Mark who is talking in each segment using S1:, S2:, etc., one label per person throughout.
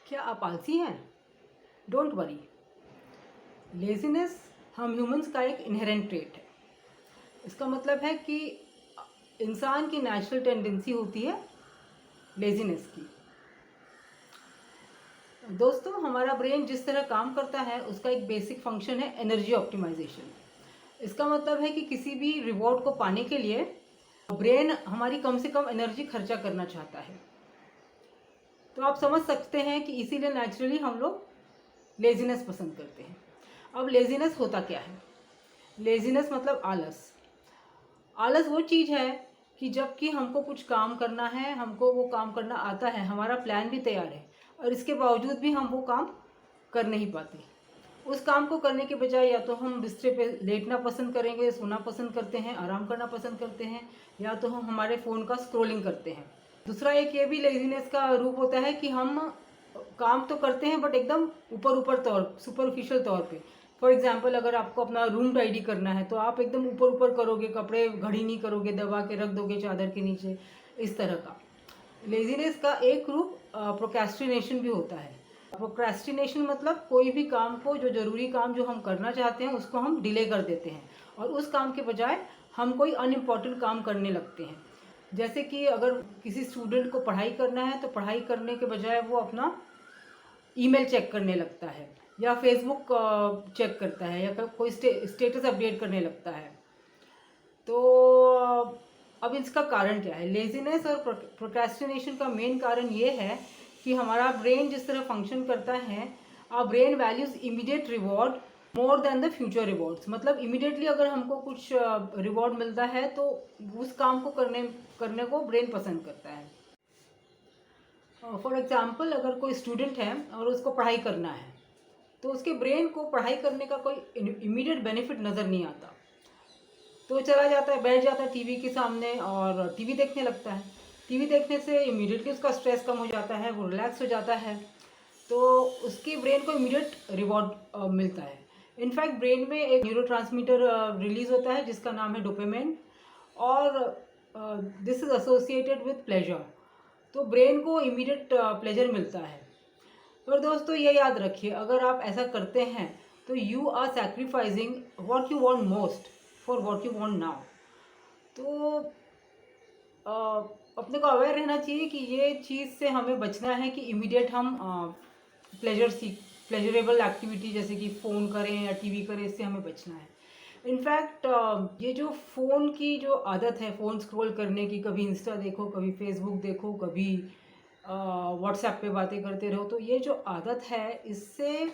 S1: क्या आप आलसी हैं? Don't worry. लेज़ीनेस हम ह्यूमंस का एक इनहेरेंट ट्रेट है। इसका मतलब है कि इंसान की नेचुरल टेंडेंसी होती है लेज़ीनेस की। दोस्तों, हमारा ब्रेन जिस तरह काम करता है उसका एक बेसिक फंक्शन है एनर्जी ऑप्टिमाइजेशन। इसका मतलब है कि किसी भी रिवॉर्ड को पाने के लिए ब्रेन हमारी कम से कम एनर्जी खर्चा करना चाहता है। तो आप समझ सकते हैं कि इसीलिए नेचुरली हम लोग लेज़ीनेस पसंद करते हैं। अब लेज़ीनेस होता क्या है? लेज़ीनेस मतलब आलस। आलस वो चीज़ है कि जब कि हमको कुछ काम करना है, हमको वो काम करना आता है, हमारा प्लान भी तैयार है और इसके बावजूद भी हम वो काम कर नहीं पाते। उस काम को करने के बजाय या तो हम बिस्तर पे लेटना पसंद करेंगे, सोना पसंद करते हैं, आराम करना पसंद करते हैं, या तो हम हमारे फ़ोन का स्क्रॉलिंग करते हैं। दूसरा एक ये भी लेज़ीनेस का रूप होता है कि हम काम तो करते हैं बट एकदम ऊपर सुपरफिशियल तौर पे। फॉर एग्जांपल, अगर आपको अपना रूम टाइडी करना है तो आप एकदम ऊपर करोगे, कपड़े घड़ी नहीं करोगे, दबा के रख दोगे चादर के नीचे, इस तरह का। लेज़ीनेस का एक रूप प्रोक्रेस्टिनेशन भी होता है। प्रोक्रेस्टिनेशन मतलब कोई भी काम को, जो ज़रूरी काम जो हम करना चाहते हैं उसको हम डिले कर देते हैं और उस काम के बजाय हम कोई अनइम्पॉर्टेंट काम करने लगते हैं। जैसे कि अगर किसी स्टूडेंट को पढ़ाई करना है तो पढ़ाई करने के बजाय वो अपना ईमेल चेक करने लगता है या फेसबुक चेक करता है या कोई स्टेटस अपडेट करने लगता है। तो अब इसका कारण क्या है? लेज़ीनेस और प्रोक्रेस्टिनेशन का मेन कारण ये है कि हमारा ब्रेन जिस तरह फंक्शन करता है, our brain values immediate reward more than the future rewards. मतलब इमीडिएटली अगर हमको कुछ रिवॉर्ड मिलता है तो उस काम को करने को ब्रेन पसंद करता है। फॉर एग्जाम्पल, अगर कोई स्टूडेंट है और उसको पढ़ाई करना है तो उसके ब्रेन को पढ़ाई करने का कोई इमीडिएट बेनिफिट नज़र नहीं आता, तो चला जाता है, बैठ जाता है टीवी के सामने और टीवी देखने लगता है। टीवी देखने से इमीडिएटली उसका स्ट्रेस कम हो जाता है, वो रिलैक्स हो जाता है, तो उसकी ब्रेन को इमीडिएट रिवॉर्ड मिलता है। इनफैक्ट ब्रेन में एक न्यूरोट्रांसमीटर रिलीज होता है जिसका नाम है डोपामिन, और this is associated with pleasure. तो ब्रेन को इमीडिएट प्लेजर मिलता है। पर दोस्तों, ये याद रखिए, अगर आप ऐसा करते हैं तो you are sacrificing what you want most for what you want now. तो अपने को अवेयर रहना चाहिए कि ये चीज़ से हमें बचना है कि इमीडिएट हम प्लेजरेबल एक्टिविटी जैसे कि फ़ोन करें या टीवी करें, इससे हमें बचना है। इनफैक्ट ये जो फ़ोन की जो आदत है, फ़ोन स्क्रॉल करने की, कभी इंस्टा देखो, कभी फेसबुक देखो, कभी व्हाट्सएप पे बातें करते रहो, तो ये जो आदत है इससे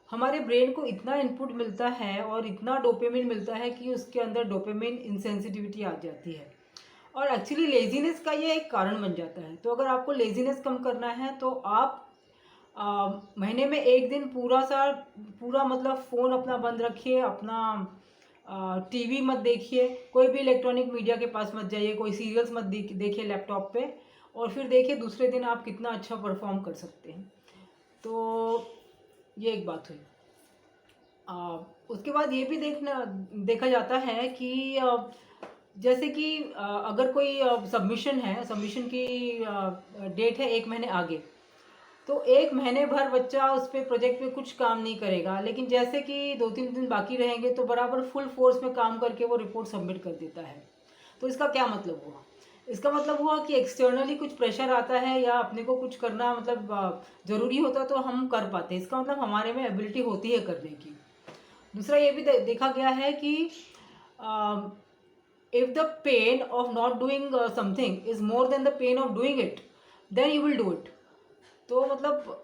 S1: हमारे ब्रेन को इतना इनपुट मिलता है और इतना डोपामिन मिलता है कि उसके अंदर डोपामिन इंसेंसिटिविटी आ जाती है और एक्चुअली लेजीनेस का ये एक कारण बन जाता है। तो अगर आपको लेजीनेस कम करना है तो आप महीने में एक दिन पूरा मतलब फ़ोन अपना बंद रखिए, अपना टीवी मत देखिए, कोई भी इलेक्ट्रॉनिक मीडिया के पास मत जाइए, कोई सीरियल्स मत देखिए लैपटॉप पे, और फिर देखिए दूसरे दिन आप कितना अच्छा परफॉर्म कर सकते हैं। तो ये एक बात हुई। उसके बाद ये भी देखा जाता है कि जैसे कि अगर कोई सबमिशन की डेट है 1 महीने आगे, तो 1 महीने भर बच्चा उस पे प्रोजेक्ट पे कुछ काम नहीं करेगा, लेकिन जैसे कि 2-3 दिन बाकी रहेंगे तो बराबर फुल फोर्स में काम करके वो रिपोर्ट सबमिट कर देता है। तो इसका क्या मतलब हुआ? इसका मतलब हुआ कि एक्सटर्नली कुछ प्रेशर आता है या अपने को कुछ करना मतलब ज़रूरी होता तो हम कर पाते हैं। इसका मतलब हमारे में एबिलिटी होती है करने की। दूसरा ये भी देखा गया है कि if the pain of not doing something is more than the pain of doing it, then you will do it. तो मतलब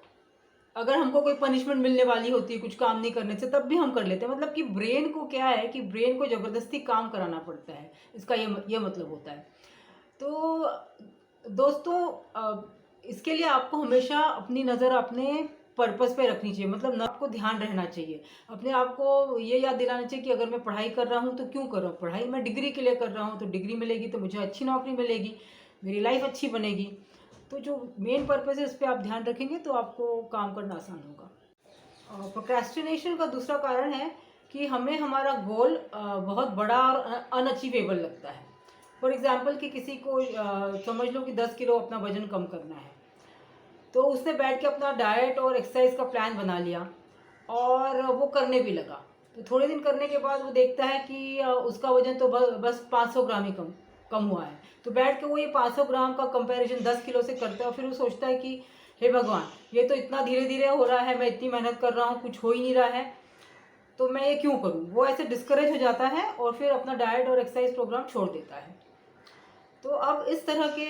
S1: अगर हमको कोई पनिशमेंट मिलने वाली होती है कुछ काम नहीं करने से, तब भी हम कर लेते हैं। मतलब कि ब्रेन को क्या है कि ब्रेन को ज़बरदस्ती काम कराना पड़ता है, इसका ये मतलब होता है। तो दोस्तों, इसके लिए आपको हमेशा अपनी नज़र अपने पर्पस पे रखनी चाहिए, मतलब ना आपको ध्यान रहना चाहिए। अपने आप को ये याद दिलाना चाहिए कि अगर मैं पढ़ाई कर रहा हूँ तो क्यों कर रहा हूँ? पढ़ाई मैं डिग्री के लिए कर रहा हूँ, तो डिग्री मिलेगी तो मुझे अच्छी नौकरी मिलेगी, मेरी लाइफ अच्छी बनेगी। तो जो मेन पर्पस है उस पर आप ध्यान रखेंगे तो आपको काम करना आसान होगा। प्रोक्रेस्टिनेशन का दूसरा कारण है कि हमें हमारा गोल बहुत बड़ा और अनअचीवेबल लगता है। फॉर एग्जाम्पल कि किसी को समझ लो कि 10 किलो अपना वजन कम करना है, तो उसने बैठ के अपना डाइट और एक्सरसाइज का प्लान बना लिया और वो करने भी लगा। तो थोड़े दिन करने के बाद वो देखता है कि उसका वजन तो बस 500 ग्राम ही कम कम हुआ है। तो बैठ के वो ये 500 ग्राम का कंपैरिजन 10 किलो से करता है और फिर वो सोचता है कि हे भगवान, ये तो इतना धीरे धीरे हो रहा है, मैं इतनी मेहनत कर रहा हूँ, कुछ हो ही नहीं रहा है, तो मैं ये क्यों करूँ। वो ऐसे डिस्करेज हो जाता है और फिर अपना डाइट और एक्सरसाइज प्रोग्राम छोड़ देता है। तो अब इस तरह के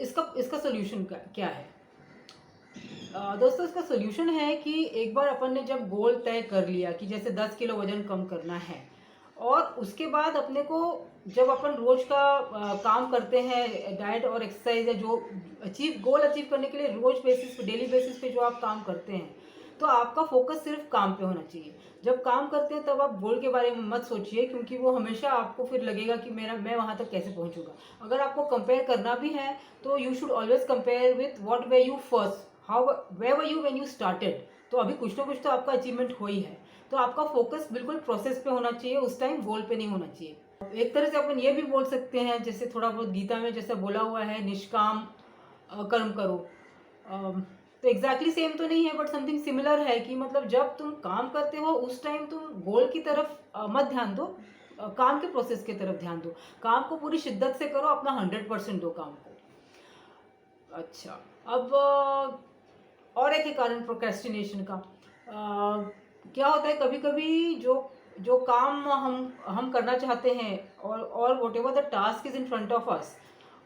S1: इसका इसका सोल्यूशन क्या है? दोस्तों, इसका सोल्यूशन है कि एक बार अपन ने जब गोल तय कर लिया कि जैसे 10 किलो वजन कम करना है, और उसके बाद अपने को जब अपन रोज का काम करते हैं, डाइट और एक्सरसाइज, या जो गोल अचीव करने के लिए रोज बेसिस पे, डेली बेसिस पे जो आप काम करते हैं, तो आपका फोकस सिर्फ काम पे होना चाहिए। जब काम करते हैं तब आप गोल के बारे में मत सोचिए, क्योंकि वो हमेशा आपको फिर लगेगा कि मैं वहाँ तक कैसे पहुँचूंगा। अगर आपको कंपेयर करना भी है तो you should always compare with what way you first, how where were you when you started. तो अभी कुछ ना कुछ तो आपका अचीवमेंट हो ही है। तो आपका फोकस बिल्कुल प्रोसेस पे होना चाहिए, उस टाइम गोल पे नहीं होना चाहिए। एक तरह से अपन ये भी बोल सकते हैं, जैसे थोड़ा बहुत गीता में जैसा बोला हुआ है, निष्काम कर्म करो। तो एग्जैक्टली सेम तो नहीं है, बट समथिंग सिमिलर है कि मतलब जब तुम काम करते हो उस टाइम तुम गोल की तरफ मत ध्यान दो, काम के प्रोसेस की तरफ ध्यान दो। काम को पूरी शिद्दत से करो, अपना 100% दो काम को। अच्छा, अब और एक ही कारण प्रोक्रेस्टिनेशन का। क्या होता है, कभी कभी जो जो काम हम करना चाहते हैं, और what ever the task is in front of us,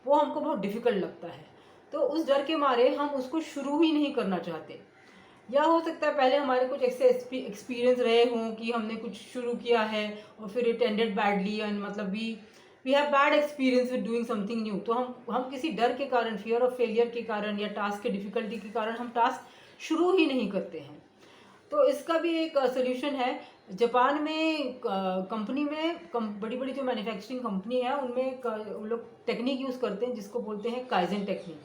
S1: वो हमको बहुत डिफिकल्ट लगता है। तो उस डर के मारे हम उसको शुरू ही नहीं करना चाहते। या हो सकता है पहले हमारे कुछ ऐसे एक्सपीरियंस रहे हों कि हमने कुछ शुरू किया है और फिर इट एंडेड बैडली, एंड मतलब we have bad experience with doing something new. तो हम किसी डर के कारण, फियर ऑफ फेलियर के कारण, या टास्क के डिफिकल्टी के कारण हम टास्क शुरू ही नहीं करते हैं। तो इसका भी एक सोल्यूशन है। जापान में कंपनी में बड़ी बड़ी जो मैन्युफैक्चरिंग कंपनी है उनमें वो लोग टेक्निक यूज़ करते हैं जिसको बोलते हैं काइजन टेक्निक।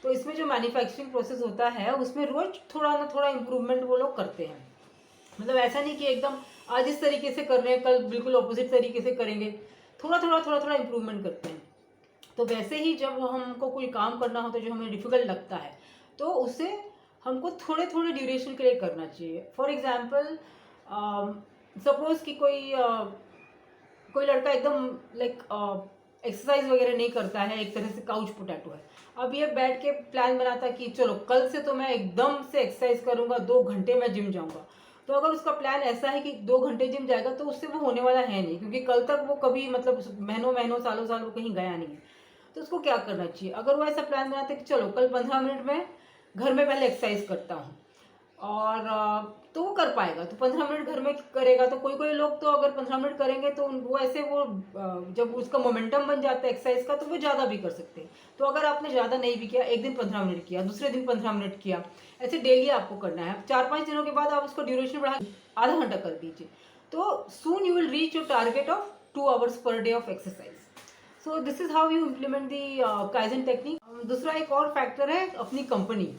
S1: तो इसमें जो मैन्युफैक्चरिंग प्रोसेस होता है उसमें रोज थोड़ा ना थोड़ा इम्प्रूवमेंट वो लोग करते हैं। मतलब ऐसा नहीं कि एकदम आज इस तरीके से कर रहे हैं, कल बिल्कुल ऑपोजिट तरीके से करेंगे। थोड़ा थोड़ा इम्प्रूवमेंट करते हैं। तो वैसे ही जब हमको कोई काम करना होता है जो हमें डिफिकल्ट लगता है, तो उसे हमको थोड़े थोड़े ड्यूरेशन के लिए करना चाहिए। फॉर एग्जाम्पल, सपोज कि कोई लड़का एकदम लाइक एक्सरसाइज वगैरह नहीं करता है, एक तरह से काउच पोटैटो है। अब ये बैठ के प्लान बनाता कि चलो कल से तो मैं एकदम से एक्सरसाइज करूंगा, 2 घंटे मैं जिम जाऊंगा। तो अगर उसका प्लान ऐसा है कि 2 घंटे जिम जाएगा, तो उससे वो होने वाला है नहीं, क्योंकि कल तक वो कभी मतलब महीनों महीनों सालों साल वो कहीं गया नहीं है। तो उसको क्या करना चाहिए, अगर वो ऐसा प्लान बनाते कि चलो कल 15 मिनट में घर में पहले एक्सरसाइज करता हूँ, और तो वो कर पाएगा। तो 15 मिनट घर में करेगा। तो कोई कोई लोग तो अगर 15 मिनट करेंगे तो वो ऐसे वो जब उसका मोमेंटम बन जाता है एक्सरसाइज का, तो वो ज़्यादा भी कर सकते हैं। तो अगर आपने ज़्यादा नहीं भी किया, एक दिन 15 मिनट किया, दूसरे दिन 15 मिनट किया, ऐसे डेली आपको करना है। 4-5 दिनों के बाद आप उसको ड्यूरेशन बढ़ा आधा घंटा कर दीजिए। तो soon you will reach your target of 2 hours per day of exercise. So this is how you implement the kaizen technique. दूसरा एक और फैक्टर है अपनी कंपनी।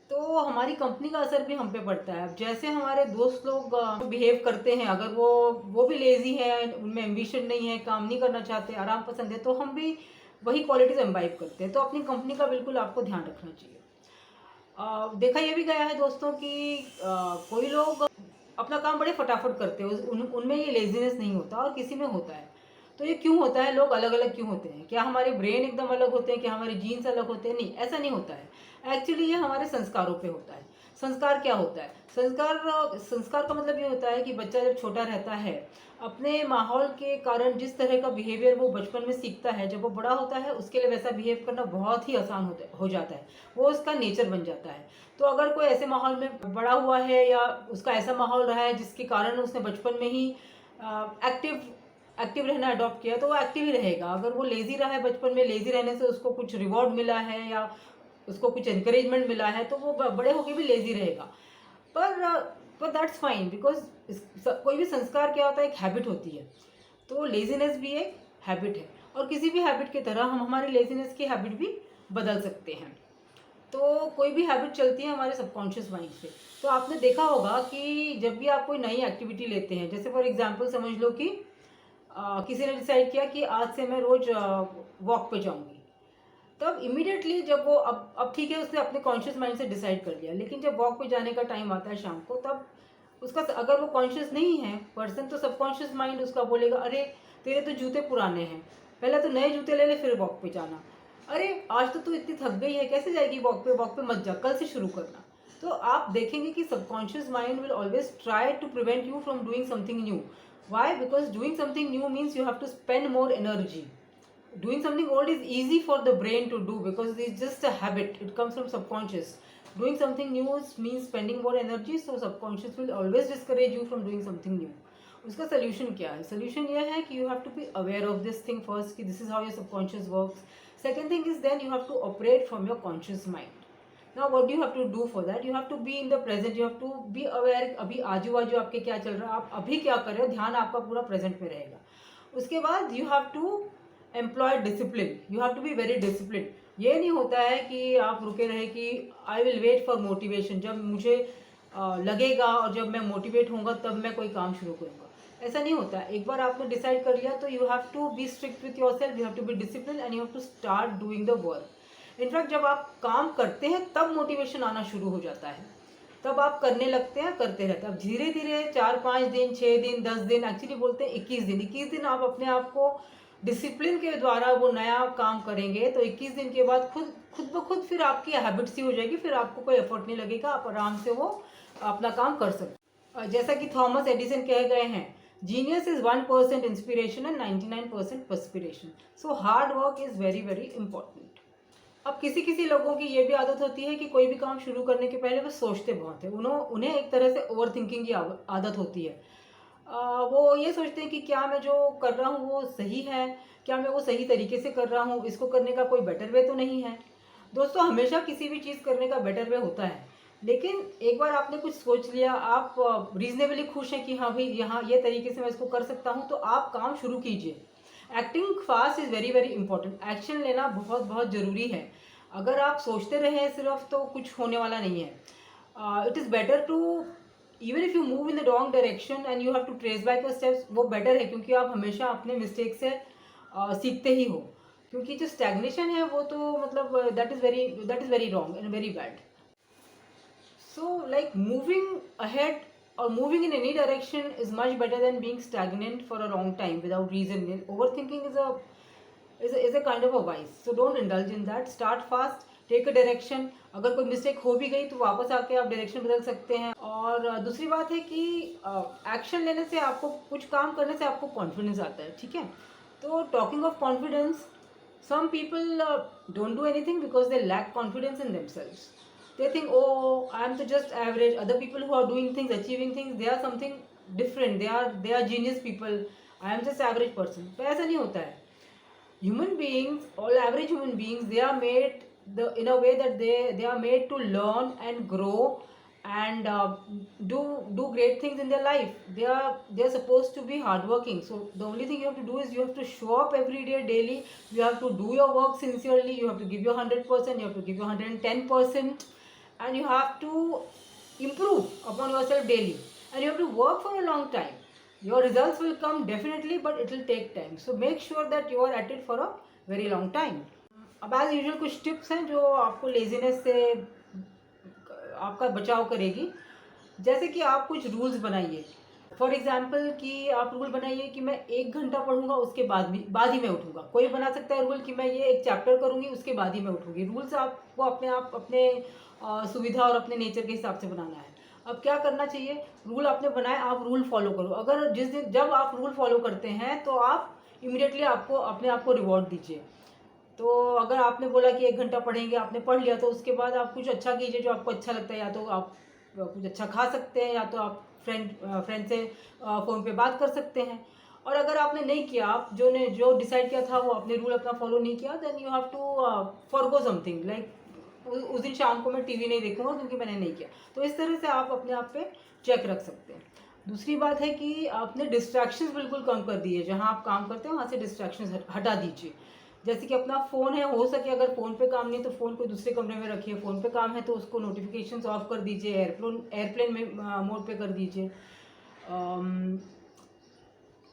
S1: तो हमारी कंपनी का असर भी हम पे पड़ता है। अब जैसे हमारे दोस्त लोग बिहेव करते हैं, अगर वो भी लेजी है, उनमें एम्बिशन नहीं है, काम नहीं करना चाहते, आराम पसंद है, तो हम भी वही क्वालिटीज एम्बाइब करते हैं। तो अपनी कंपनी का बिल्कुल आपको ध्यान रखना चाहिए। देखा ये भी गया है दोस्तों कि कोई लोग अपना काम बड़े फटाफट करते हैं, उनमें ये लेजीनेस नहीं होता और किसी में होता है। तो ये क्यों होता है, लोग अलग अलग क्यों होते हैं? क्या हमारे ब्रेन एकदम अलग होते हैं, क्या हमारे जीन्स अलग होते हैं? नहीं, ऐसा नहीं होता है। एक्चुअली ये हमारे संस्कारों पे होता है। संस्कार क्या होता है? संस्कार का मतलब ये होता है कि बच्चा जब छोटा रहता है, अपने माहौल के कारण जिस तरह का बिहेवियर वो बचपन में सीखता है, जब वो बड़ा होता है उसके लिए वैसा बिहेव करना बहुत ही आसान हो जाता है। वो उसका नेचर बन जाता है। तो अगर कोई ऐसे माहौल में बड़ा हुआ है, या उसका ऐसा माहौल रहा है जिसके कारण उसने बचपन में ही एक्टिव रहना अडॉप्ट किया, तो वो एक्टिव ही रहेगा। अगर वो लेजी रहा है बचपन में, लेजी रहने से उसको कुछ रिवॉर्ड मिला है या उसको कुछ एनकरेजमेंट मिला है, तो वो बड़े होके भी लेजी रहेगा। पर दैट्स फाइन, बिकॉज कोई भी संस्कार क्या होता है, एक हैबिट होती है। तो लेजीनेस भी एक हैबिट है, और किसी भी हैबिट की तरह हम हमारी लेजीनेस की हैबिट भी बदल सकते हैं। तो कोई भी हैबिट चलती है हमारे सबकॉन्शियस माइंड से। तो आपने देखा होगा कि जब भी आप कोई नई एक्टिविटी लेते हैं, जैसे फॉर एग्जांपल समझ लो कि किसी ने डिसाइड किया कि आज से मैं रोज वॉक पे जाऊंगी। तब इमीडिएटली जब वो अब ठीक है, उसने अपने कॉन्शियस माइंड से डिसाइड कर लिया, लेकिन जब वॉक पे जाने का टाइम आता है शाम को, तब उसका अगर वो कॉन्शियस नहीं है पर्सन, तो सबकॉन्शियस माइंड उसका बोलेगा, अरे तेरे तो जूते पुराने हैं, पहले तो नए जूते ले ले फिर वॉक पे जाना। अरे आज तो तू इतनी थक गई है, कैसे जाएगी वॉक पे, वॉक पे मत जा, कल से शुरू करना। तो आप देखेंगे कि subconscious mind will always try to prevent you from doing something new. Why? Because doing something new means you have to spend more energy. Doing something old is easy for the brain to do because it's just a habit, it comes from subconscious. Doing something new means spending more energy, so subconscious will always discourage you from doing something new. उसका solution क्या है? Solution यह है कि you have to be aware of this thing first, कि this is how your subconscious works. Second thing is then you have to operate from your conscious mind. Now what you have to do for that? You have to be in the present, you have to be aware. अभी आजू बाजू आपके क्या चल रहा है, आप अभी क्या कर रहे हो, ध्यान आपका पूरा प्रेजेंट में रहेगा. उसके बाद you have to employ discipline. You have to be very discipline. ये नहीं होता है कि आप रुके रहे कि I will wait for motivation, जब मुझे लगेगा और जब मैं मोटिवेट होऊंगा तब मैं कोई काम शुरू करूंगा. ऐसा नहीं होता है. एक बार आपने डिसाइड कर लिया तो you have to be strict with your self, you have to be discipline and you have to start doing the work. In fact जब आप काम करते हैं तब मोटिवेशन आना शुरू हो जाता है, तब आप करने लगते हैं, करते रहते हैं. अब धीरे धीरे 4-5 दिन, 6 दिन, 10 दिन, एक्चुअली बोलते हैं 21 दिन आप अपने आप को डिसिप्लिन के द्वारा वो नया काम करेंगे तो 21 दिन के बाद खुद ब खुद फिर आपकी हैबिट सी हो जाएगी, फिर आपको कोई एफर्ट नहीं लगेगा, आप आराम से वो अपना काम कर सकते. जैसा कि थॉमस एडिसन कह गए हैं, genius is 1% inspiration and 99% perspiration. So hard work is very very important. अब किसी लोगों की ये भी आदत होती है कि कोई भी काम शुरू करने के पहले वो सोचते बहुत है. उन्हें एक तरह से ओवर थिंकिंग की आदत होती है. वो ये सोचते हैं कि क्या मैं जो कर रहा हूँ वो सही है, क्या मैं वो सही तरीके से कर रहा हूँ, इसको करने का कोई बेटर वे तो नहीं है. दोस्तों, हमेशा किसी भी चीज़ करने का बेटर वे होता है, लेकिन एक बार आपने कुछ सोच लिया, आप रीजनेबली खुश हैं कि हाँ भाई यहाँ ये तरीके से मैं इसको कर सकता हूँ, तो आप काम शुरू कीजिए. Acting fast is very very important. Action लेना बहुत बहुत ज़रूरी है. अगर आप सोचते रहें सिर्फ तो कुछ होने वाला नहीं है. It is better to, even if you move in the wrong direction and you have to trace back your steps, वो बेटर है, क्योंकि आप हमेशा अपने मिस्टेक से सीखते ही हो. क्योंकि जो स्टैग्नेशन है वो तो मतलब that is very wrong and very bad. So like moving ahead or moving in any direction is much better than being stagnant for a long time without reason. Overthinking is a kind of a vice, so don't indulge in that. Start fast, take a direction. अगर कोई mistake हो भी गई तो वापस आके आप direction बदल सकते हैं. और दूसरी बात है कि एक्शन लेने से आपको, कुछ काम करने से आपको कॉन्फिडेंस आता है. ठीक है, तो talking of confidence, some people don't do anything because they lack confidence in themselves. They think, oh, I am just average. Other people who are doing things, achieving things, they are something different. They are genius people. I am just average person. तो ऐसा नहीं होता है. Human beings, all average human beings, they are made in a way that they are made to learn and grow and do great things in their life. They are supposed to be hardworking. So the only thing you have to do is you have to show up every day, daily. You have to do your work sincerely. You have to give your 100%. You have to give your 110%. And you have to improve upon yourself daily, and you have to work for a long time. Your results will come definitely, but it will take time. So make sure that you are at it for a very long time. अब as usual कुछ tips हैं जो आपको laziness से आपका बचाव करेगी. जैसे कि आप कुछ रूल्स बनाइए. फॉर एग्जाम्पल कि आप रूल बनाइए कि मैं 1 घंटा पढ़ूंगा, उसके बाद ही मैं उठूंगा. कोई बना सकता है रूल कि मैं ये एक चैप्टर करूंगी, उसके बाद ही मैं उठूंगी. रूल्स आपको अपने सुविधा और अपने नेचर के हिसाब से बनाना है. अब क्या करना चाहिए, रूल आपने बनाए, आप रूल फॉलो करो. अगर जब आप रूल फॉलो करते हैं तो आप इमीडिएटली अपने आप को रिवॉर्ड दीजिए. तो अगर आपने बोला कि 1 घंटा पढ़ेंगे, आपने पढ़ लिया, तो उसके बाद आप कुछ अच्छा कीजिए जो आपको अच्छा लगता है. या तो आप कुछ अच्छा खा सकते हैं, या तो आप फ्रेंड से फ़ोन पे बात कर सकते हैं. और अगर आपने नहीं किया, आप जो डिसाइड किया था वो आपने रूल अपना फॉलो नहीं किया, then you have to forgo something. Like उस दिन शाम को मैं टीवी नहीं देखूंगा क्योंकि मैंने नहीं किया. तो इस तरह से आप अपने आप पे चेक रख सकते हैं. दूसरी बात है कि आपने डिस्ट्रैक्शंस बिल्कुल कम कर दिए. जहां आप काम करते हैं वहां से डिस्ट्रैक्शंस हटा दीजिए. जैसे कि अपना फ़ोन है, हो सके अगर फ़ोन पे काम नहीं है तो फ़ोन को दूसरे कमरे में रखिए. फ़ोन पे काम है तो उसको नोटिफिकेशंस ऑफ कर दीजिए, एयरप्लेन में मोड पे कर दीजिए.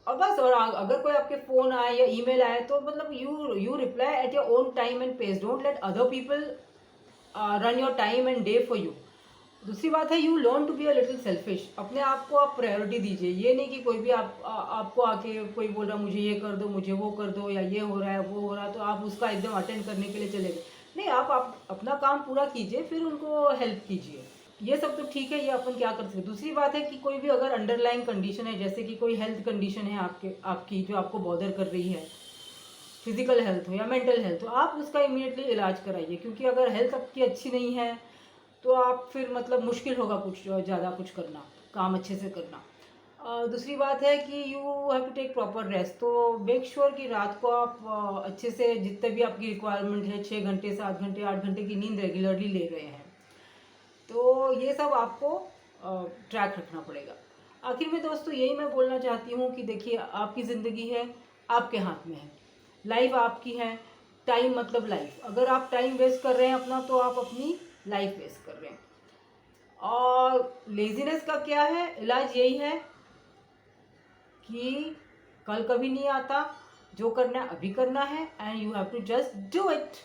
S1: और बस। और अगर कोई आपके फ़ोन आए या ईमेल आए तो मतलब you reply at your own time and pace, don't let other people run your time and day for you. दूसरी बात है, you learn to be a little selfish. अपने आप को आप प्रायोरिटी दीजिए। ये नहीं कि कोई भी आपको आके कोई बोल रहा है मुझे ये कर दो, मुझे वो कर दो, या ये हो रहा है वो हो रहा है, तो आप उसका एकदम अटेंड करने के लिए चले गए। नहीं, आप अपना काम पूरा कीजिए, फिर उनको हेल्प कीजिए। ये सब तो ठीक है, ये अपन क्या कर सकते हैं। दूसरी बात है कि कोई भी अगर अंडरलाइंग कंडीशन है, जैसे कि कोई हेल्थ कंडीशन है आपकी जो आपको बॉदर कर रही है, फिजिकल हेल्थ हो या मेंटल हेल्थ हो, आप उसका इमीडिएटली इलाज कराइए। क्योंकि अगर हेल्थ आपकी अच्छी नहीं है तो आप फिर मतलब मुश्किल होगा कुछ ज़्यादा कुछ करना, काम अच्छे से करना। दूसरी बात है कि you have to take proper rest. तो मेक श्योर कि रात को आप अच्छे से जितने भी आपकी रिक्वायरमेंट है, 6 घंटे 7 घंटे 8 घंटे की नींद रेगुलरली ले रहे हैं। तो ये सब आपको ट्रैक रखना पड़ेगा। आखिर में दोस्तों यही मैं बोलना चाहती हूँ कि देखिए, आपकी ज़िंदगी है, आपके हाथ में है। लाइफ आपकी है। टाइम मतलब लाइफ। अगर आप टाइम वेस्ट कर रहे हैं अपना, तो आप अपनी लाइफ वेस्ट कर रहे हैं। और लेज़ीनेस का क्या है इलाज? यही है कि कल कभी नहीं आता। जो करना है अभी करना है, and you have to just do it.